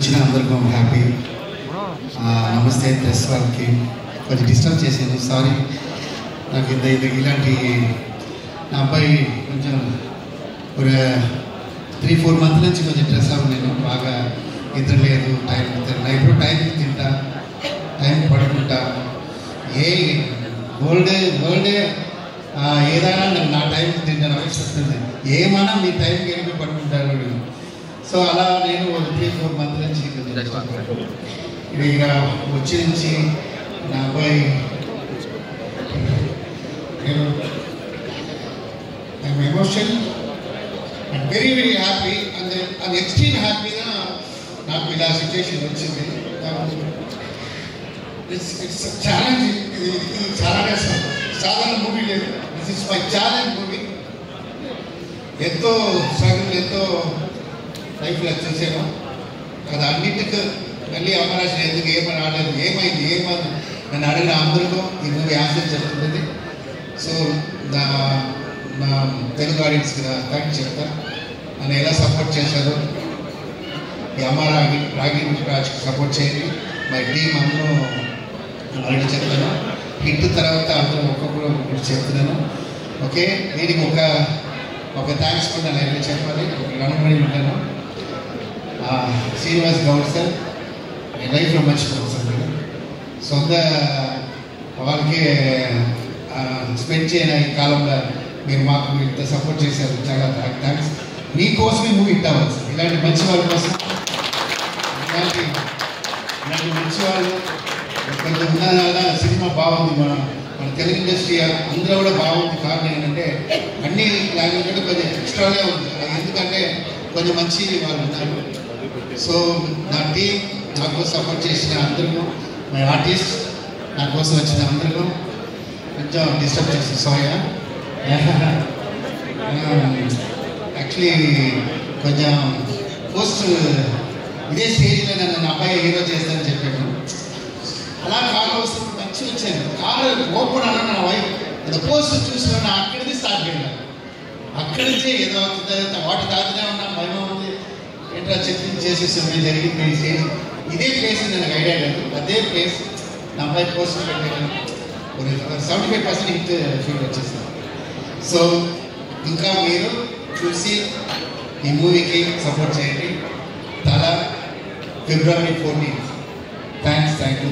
వచ్చిన అందరికీ హ్యాపీ. నమస్తే ప్రెస్ వాళ్ళకి. కొంచెం డిస్టర్బ్ చేశాను, సారీ. నాకు ఇలాంటి నా అబ్బాయి కొంచెం ఒక 3-4 మంత్స్ నుంచి కొంచెం డ్రెస్ అవ్వ, నేను బాగా నిద్ర లేదు, టైం తిన్నా, ఇప్పుడు టైంకి తింటా, టైం పడుకుంటా. వరల్డ్ ఏదైనా నా టైంకి తింటాను అవి చెప్తుంది, ఏమైనా మీ టైంకి వెళ్ళి పడుకుంటారు. సో అలా నేను 3-4 మంత్స్ నుంచి ఇక వచ్చి నుంచి నా అబ్బాయి I'm emotion and very happy and extreme హ్యాపీగా నాకు ఇలా సిచ్యువేషన్ వచ్చింది. It's challenging. ఇది చాలా కష్టం, సాధారణ మూవీ లేదు. This is my challenge movie. ఎంతో స్ట్రగుల్, ఎంతో లైఫ్లో చూసాను. అది అన్నింటికి మళ్ళీ అమరాశం ఎందుకు ఏమని ఆడలేదు, ఏమైంది నన్ను అడిగిన అందరిలో ఈ మూవీ ఆన్సర్ చెప్తుంది. సో నా తెలుగు ఆడియన్స్కి థ్యాంక్స్ చెప్తా. నన్ను ఎలా సపోర్ట్ చేశారో ఈ అమ్మ రాగిరాజ్కి సపోర్ట్ చేయండి. మై టీం అందరూ ఆల్రెడీ చెప్తాను. హిట్ తర్వాత అందరూ ఒక్కొక్కరు చెప్తున్నాను. ఓకే, దీనికి ఒక థ్యాంక్స్ కూడా నేను ఎలా చెప్పాలి, ఒక రణపడి ఉంటాను. శ్రీనివాస్ గౌడ్ సార్, నేను లైఫ్లో మర్చిపోతాను సార్. నేను సొంత వాళ్ళకి స్పెండ్ చేయని ఈ కాలంలో మీరు మాకు ఇంత సపోర్ట్ చేశారు, చాలా థ్యాంక్స్. మీకోసమే మూవీ హిట్ అవ్వాలి సార్. ఇలాంటి మంచి వాళ్ళ కోసం, ఇలాంటి మంచి వాళ్ళు కొంచెం ఉన్న సినిమా బాగుంది. మన తెలుగు ఇండస్ట్రీ అందరూ కూడా బాగుంది. కారణం ఏంటంటే అన్ని లాంగ్వేజ్ కొంచెం ఎక్స్ట్రానే ఉంది. ఎందుకంటే కొంచెం మంచి వాళ్ళు ఉన్నారు. సో నా టీం నాకు సపోర్ట్ చేసిన అందరూ, మై ఆర్టిస్ట్ నా కోసం వచ్చిన అందరూ కొంచెం డిస్టర్బ్ చేసిన సోయా. యాక్చువల్లీ కొంచెం పోస్ట్ ఇదే స్టేజ్లో నన్ను అబ్బాయి హీరో చేస్తానని చెప్పాను. అలా కారు వస్తుంది, మంచి వచ్చాను. కారు ఓపెన్ అన్న నా వైఫ్ అది పోస్ట్ చూసిన అక్కడిది స్టార్ట్ చేయాలి. అక్కడి నుంచే ఏదో అవుతుంది, వాటి దాటినే ఉన్నా భయం ఉంది. ఏంట్రా చెప్పింది చేసేస్తుంది, జరిగింది ఈ స్టేజ్. ఇదే ప్లేస్ నాకు ఐడియా లేదు. అదే ప్లేస్ నా అబ్బాయి పోస్ట్ పెట్టాను. 75% హిట్ ఫీల్ వచ్చేసింది. సో ఇంకా మీరు చూసి ఈ మూవీకి సపోర్ట్ చేయండి. తల February 14th. Thank you.